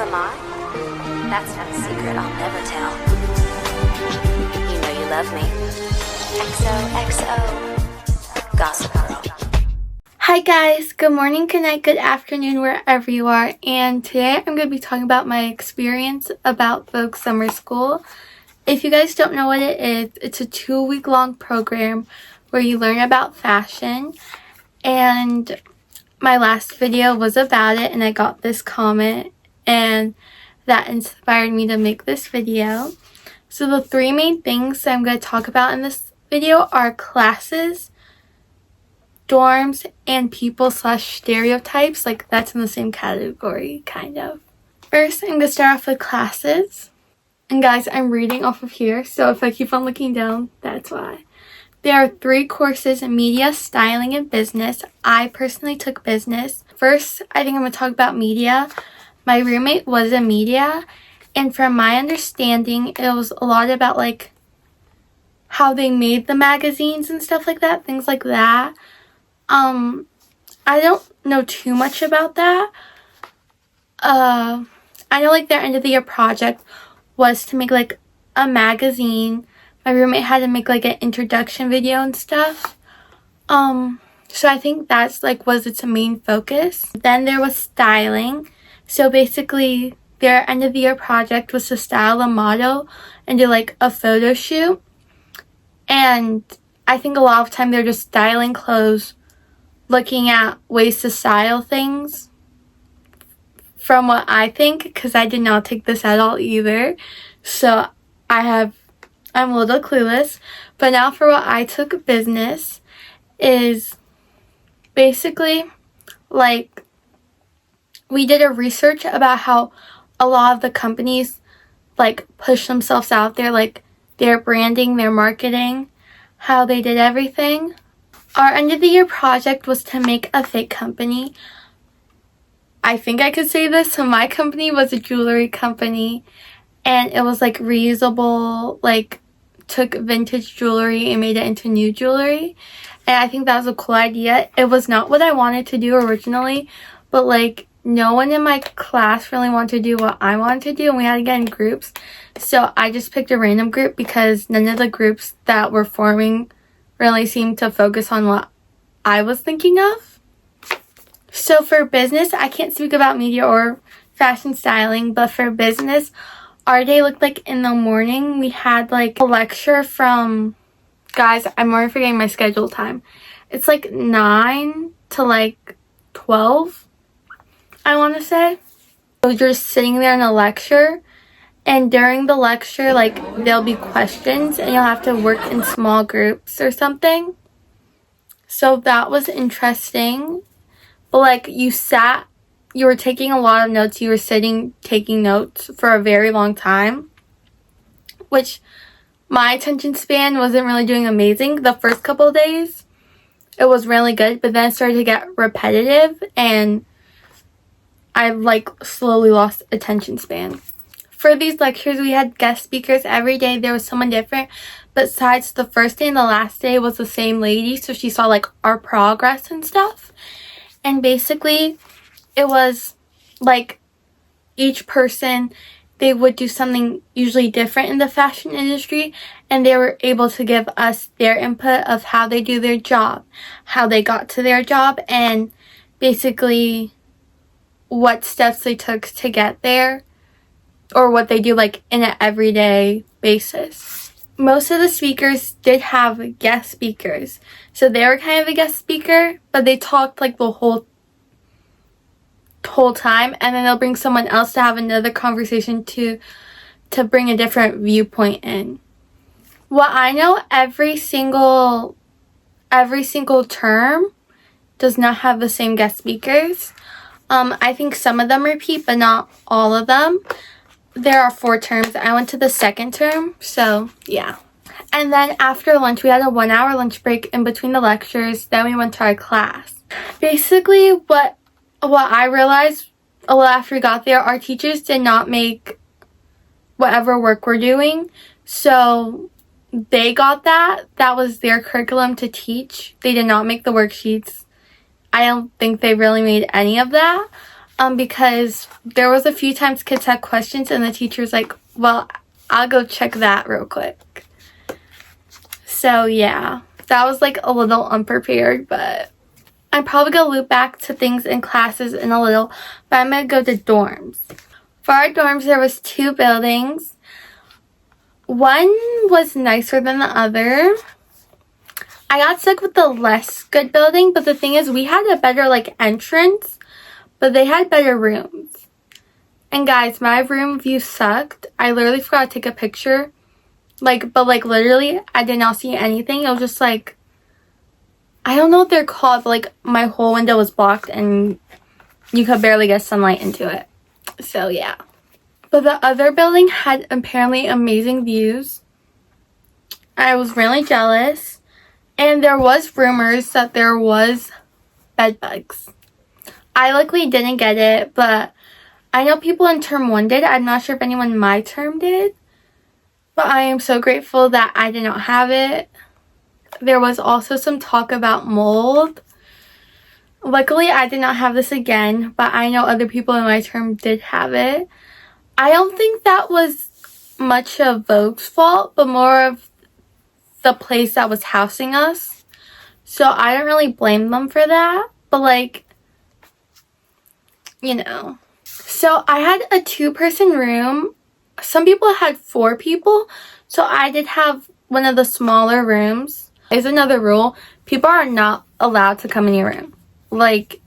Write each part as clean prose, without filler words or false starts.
am I? That's not a secret I'll never tell. You know you love me. XOXO. Gossip Girl. Hi guys, good morning, good night, good afternoon, wherever you are. And today I'm going to be talking about my experience about Vogue Summer School. If you guys don't know what it is, it's a 2-week long program where you learn about fashion. And my last video was about it, and I got this comment, and that inspired me to make this video. So the 3 main things that I'm going to talk about in this video are classes, dorms, and people/stereotypes. Like, that's in the same category, kind of. First, I'm going to start off with classes. And guys, I'm reading off of here, so if I keep on looking down, that's why. There are 3 courses in media, styling, and business. I personally took business. First, I think I'm going to talk about media. My roommate was in media, and from my understanding, it was a lot about, like, how they made the magazines and stuff like that, things like that. I don't know too much about that. I know, like, their end of the year project was to make, like, a magazine. My roommate had to make, like, an introduction video and stuff. So I think that's, like, was its main focus. Then there was styling. So basically, their end of the year project was to style a model and do, like, a photo shoot. And I think a lot of time they're just styling clothes, looking at ways to style things. From what I think, because I did not take this at all either. So I'm a little clueless. But now for what I took, business is basically, like, we did a research about how a lot of the companies, like, push themselves out there, like their branding, their marketing, how they did everything. Our end of the year project was to make a fake company. I think I could say this. So my company was a jewelry company, and it was, like, reusable, like, took vintage jewelry and made it into new jewelry. And I think that was a cool idea. It was not what I wanted to do originally, but, like, no one in my class really wanted to do what I wanted to do, and we had to get in groups. So I just picked a random group because none of the groups that were forming really seemed to focus on what I was thinking of. So for business, I can't speak about media or fashion styling, but for business, our day looked like in the morning we had, like, a lecture from, guys, I'm already forgetting my schedule time. It's like 9 to like 12, I want to say. So you're just sitting there in a lecture, and during the lecture, like, there'll be questions and you'll have to work in small groups or something. So that was interesting. But, like, you were taking a lot of notes. You were sitting, taking notes for a very long time, which my attention span wasn't really doing amazing. The first couple of days, it was really good, but then it started to get repetitive, and I, like, slowly lost attention span. For these lectures, we had guest speakers every day. There was someone different. Besides, the first day and the last day was the same lady, so she saw, like, our progress and stuff. And basically, it was, like, each person, they would do something usually different in the fashion industry, and they were able to give us their input of how they do their job, how they got to their job, and basically what steps they took to get there, or what they do, like, in an everyday basis. Most of the speakers did have guest speakers. So they were kind of a guest speaker, but they talked, like, the whole time, and then they'll bring someone else to have another conversation to bring a different viewpoint in. Well, I know every single term does not have the same guest speakers. I think some of them repeat, but not all of them. There are 4 terms. I went to the second term, so yeah. And then after lunch, we had a 1-hour lunch break in between the lectures. Then we went to our class. Basically, what I realized a little after we got there, our teachers did not make whatever work we're doing. So they got that. That was their curriculum to teach. They did not make the worksheets. I don't think they really made any of that. because there was a few times kids had questions and the teacher's like, well, I'll go check that real quick. So yeah, that was like a little unprepared, but I'm probably going to loop back to things in classes in a little, but I'm going to go to dorms. For our dorms, there was 2 buildings. One was nicer than the other. I got stuck with the less good building, but the thing is, we had a better like entrance, but they had better rooms. And guys, my room view sucked. I literally forgot to take a picture. But literally, I did not see anything. It was just like, I don't know what they're called, but like my whole window was blocked and you could barely get sunlight into it. So yeah. But the other building had apparently amazing views. I was really jealous. And there was rumors that there was bed bugs. I luckily didn't get it, but I know people in term 1 did. I'm not sure if anyone in my term did. But I am so grateful that I did not have it. There was also some talk about mold. Luckily, I did not have this again, but I know other people in my term did have it. I don't think that was much of Vogue's fault, but more of the place that was housing us. So I don't really blame them for that. But like, you know. So I had a 2-person room. Some people had 4 people. So I did have one of the smaller rooms. There's another rule. People are not allowed to come in your room. Like,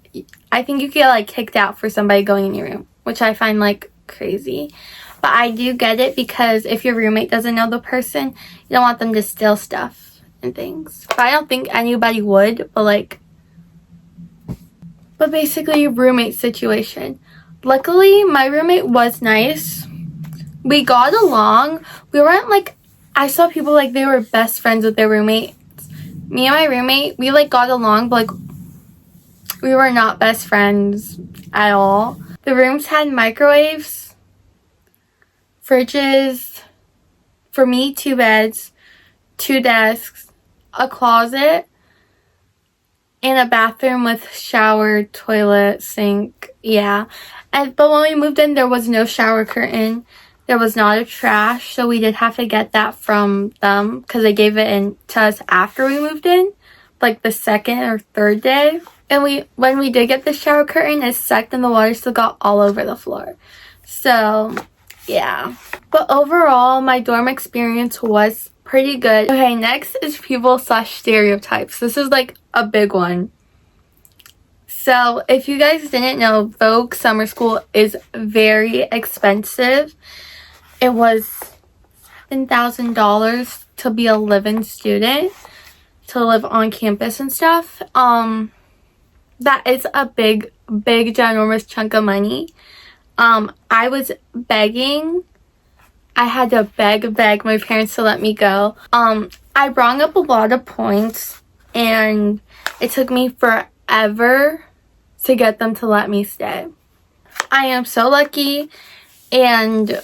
I think you get like kicked out for somebody going in your room, which I find like crazy. But I do get it, because if your roommate doesn't know the person, you don't want them to steal stuff and things. But I don't think anybody would, but basically roommate situation. Luckily, my roommate was nice. We got along. We weren't like, I saw people like they were best friends with their roommates. Me and my roommate, we like got along, but like we were not best friends at all. The rooms had microwaves, fridges, for me 2 beds, 2 desks, a closet, and a bathroom with shower, toilet, sink. Yeah. But when we moved in, there was no shower curtain. There was not a trash, so we did have to get that from them because they gave it in to us after we moved in, like the 2nd or 3rd day. And when we did get the shower curtain, it sucked and the water still got all over the floor. So yeah. But overall, my dorm experience was pretty good. Okay, next is people/stereotypes. This is like a big one. So if you guys didn't know, Vogue Summer School is very expensive. It was $7,000 to be a live-in student, to live on campus and stuff. That is a big, ginormous chunk of money. I was begging. I had to beg my parents to let me go. I brought up a lot of points, and it took me forever to get them to let me stay. I am so lucky and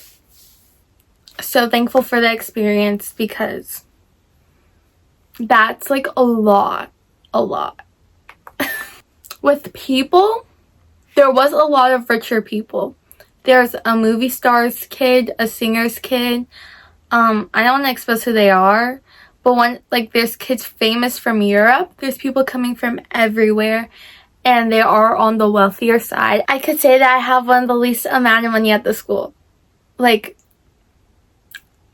so thankful for the experience, because that's like a lot. With people, there was a lot of richer people. There's a movie star's kid, a singer's kid. I don't want to expose who they are, but there's kids famous from Europe. There's people coming from everywhere, and they are on the wealthier side. I could say that I have one of the least amount of money at the school. Like,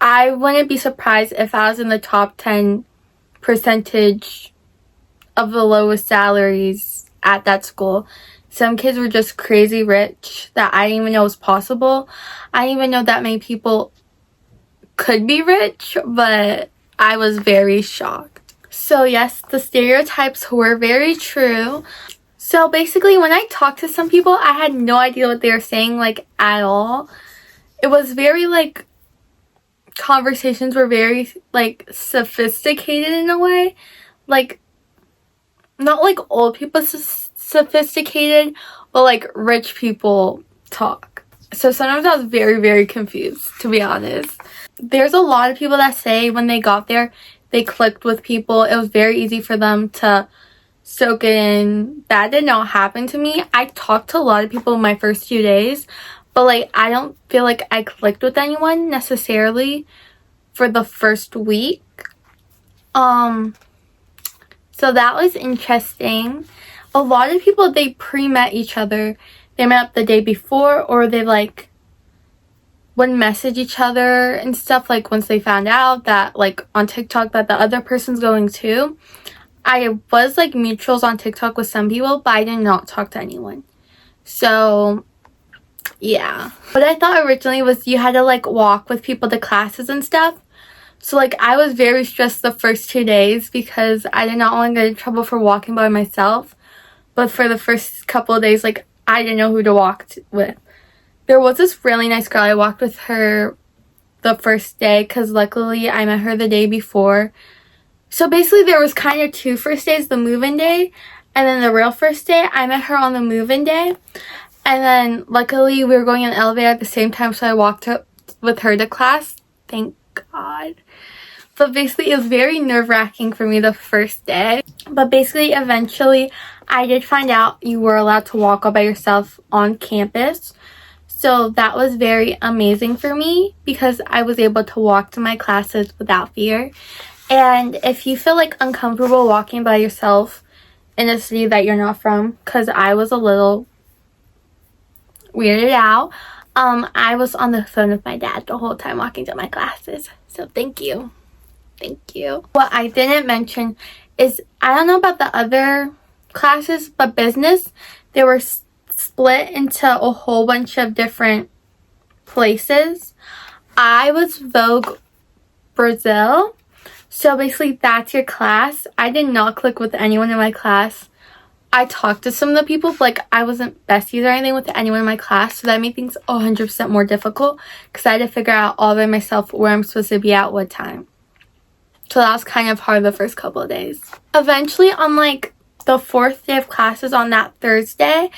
I wouldn't be surprised if I was in the top 10 percentage of the lowest salaries at that school. Some kids were just crazy rich that I didn't even know was possible. I didn't even know that many people could be rich, but I was very shocked. So yes, the stereotypes were very true. So basically, when I talked to some people, I had no idea what they were saying, like, at all. It was very, like, conversations were very, like, sophisticated in a way. Like, not like old people sophisticated, but like rich people talk. So sometimes I was very confused, to be honest. There's a lot of people that say when they got there, they clicked with people. It was very easy for them to soak it in. That did not happen to me. I talked to a lot of people in my first few days, but like I don't feel like I clicked with anyone necessarily for the first week. So that was interesting. A lot of people, they pre-met each other. They met up the day before, or they like would message each other and stuff, like once they found out that like on TikTok that the other person's going too. I was like mutuals on TikTok with some people, but I did not talk to anyone. So yeah. What I thought originally was you had to like walk with people to classes and stuff. So like I was very stressed the first 2 days because I did not want to get in trouble for walking by myself. But for the first couple of days, like I didn't know who to walk with. There was this really nice girl. I walked with her the first day because luckily I met her the day before. So basically there was kind of 2 first days, the move-in day and then the real first day. I met her on the move-in day. And then luckily we were going in an elevator at the same time, so I walked up with her to class. Thank God. But basically it was very nerve-wracking for me the first day. But basically eventually I did find out you were allowed to walk all by yourself on campus. So that was very amazing for me because I was able to walk to my classes without fear. And if you feel like uncomfortable walking by yourself in a city that you're not from, because I was a little weirded out, I was on the phone with my dad the whole time walking to my classes. So thank you. Thank you. What I didn't mention is, I don't know about the other classes, but business, they were split into a whole bunch of different places. I was Vogue Brazil. So basically that's your class. I did not click with anyone in my class. I talked to some of the people, but like I wasn't besties or anything with anyone in my class, so that made things 100% more difficult because I had to figure out all by myself where I'm supposed to be at what time. So that was kind of hard the first couple of days. Eventually on like the 4th day of classes on that Thursday,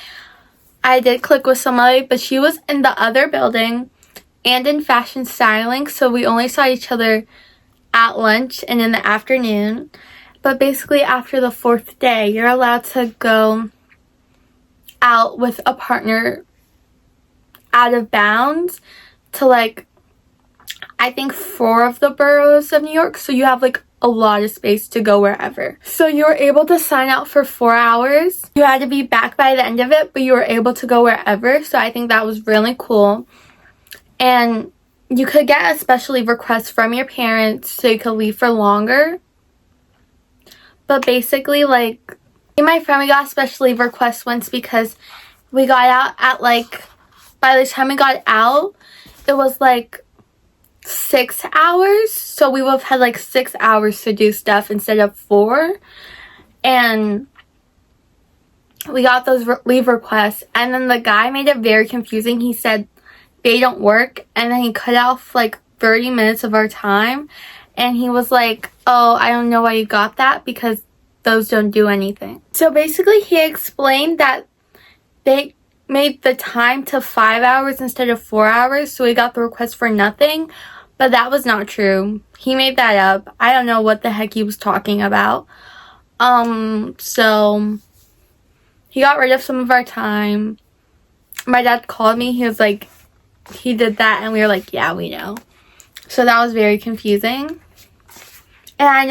I did click with somebody, but she was in the other building and in fashion styling, so we only saw each other at lunch and in the afternoon. But basically after the 4th day, you're allowed to go out with a partner out of bounds to like, I think 4 of the boroughs of New York. So you have like a lot of space to go wherever. So you were able to sign out for 4 hours. You had to be back by the end of it, but you were able to go wherever. So I think that was really cool. And you could get a special leave request from your parents so you could leave for longer. But basically, like, me and my friend, we got a special leave request once because we got out at, like, by the time we got out, it was, like, 6 hours. So we would have had, like, 6 hours to do stuff instead of 4. And we got those leave requests. And then the guy made it very confusing. He said they don't work. And then he cut off, like, 30 minutes of our time. And he was like, oh, I don't know why you got that because those don't do anything. So basically he explained that they made the time to 5 hours instead of 4 hours. So we got the request for nothing. But that was not true. He made that up. I don't know what the heck he was talking about. So he got rid of some of our time. My dad called me. He was like, he did that. And we were like, yeah, we know. So that was very confusing. And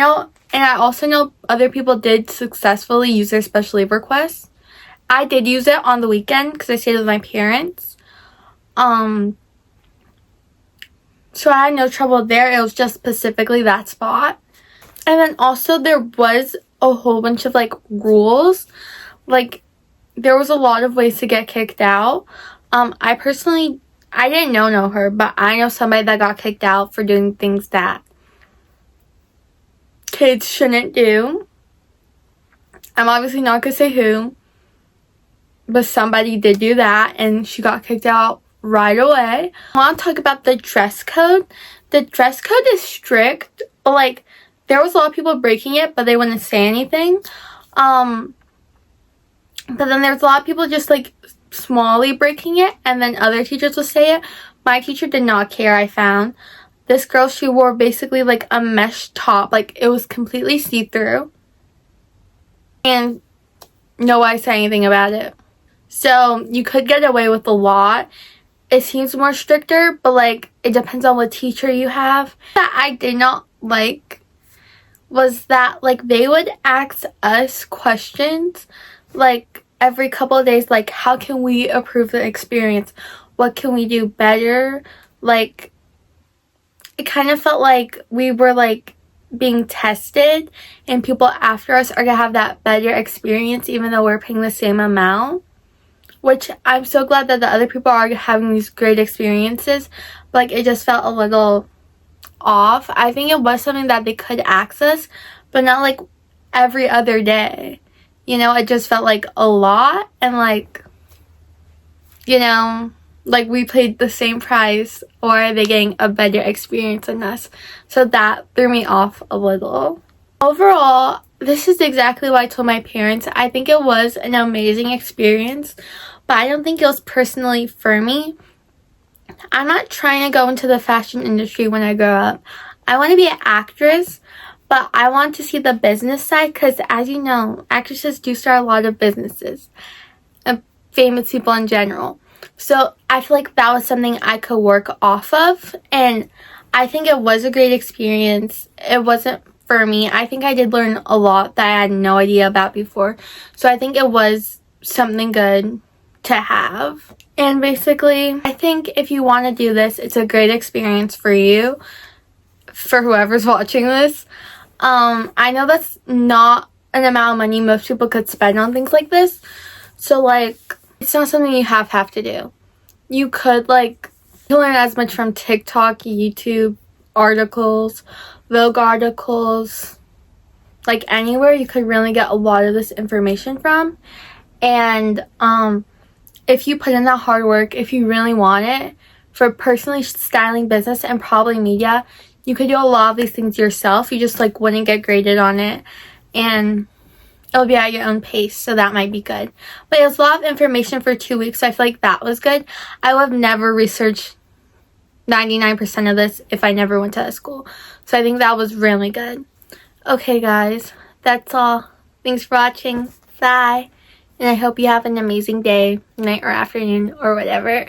I also know other people did successfully use their special leave requests. I did use it on the weekend because I stayed with my parents. So I had no trouble there. It was just specifically that spot. And then also there was a whole bunch of like rules. Like there was a lot of ways to get kicked out. I didn't know her, but I know somebody that got kicked out for doing things that kids shouldn't do. I'm obviously not going to say who, but somebody did do that and she got kicked out right away. I want to talk about the dress code. The dress code is strict, but like there was a lot of people breaking it, but they wouldn't say anything. But then there's a lot of people just like smallly breaking it, and then other teachers will say it. My teacher did not care, I found. This girl, she wore basically like a mesh top. Like it was completely see-through. And nobody said anything about it. So you could get away with a lot. It seems more stricter, but like it depends on what teacher you have. That I did not like was that like they would ask us questions like every couple of days, like how can we improve the experience? What can we do better? Like it kind of felt like we were like being tested, and people after us are gonna have that better experience even though we're paying the same amount. Which I'm so glad that the other people are having these great experiences. But like it just felt a little off. I think it was something that they could access, but not like every other day. You know, it just felt like a lot, and like, you know, like we paid the same price, or are they getting a better experience than us? So that threw me off a little. Overall, this is exactly what I told my parents. I think it was an amazing experience, but I don't think it was personally for me. I'm not trying to go into the fashion industry when I grow up. I want to be an actress, but I want to see the business side because, as you know, actresses do start a lot of businesses and famous people in general. So I feel like that was something I could work off of, and I think it was a great experience. It wasn't for me. I think I did learn a lot that I had no idea about before. So I think it was something good to have. And basically, I think if you want to do this, it's a great experience for you, for whoever's watching this. I know that's not an amount of money most people could spend on things like this. So like, it's not something you have to do. You could like learn as much from TikTok, YouTube, articles, Vogue articles, like anywhere you could really get a lot of this information from. And if you put in that hard work, if you really want it, for personally styling business and probably media, you could do a lot of these things yourself. You just like wouldn't get graded on it, and it'll be at your own pace, so that might be good. But it was a lot of information for 2 weeks, so I feel like that was good. I would have never researched 99% of this if I never went to that school. So I think that was really good. Okay, guys, that's all. Thanks for watching. Bye. And I hope you have an amazing day, night, or afternoon, or whatever.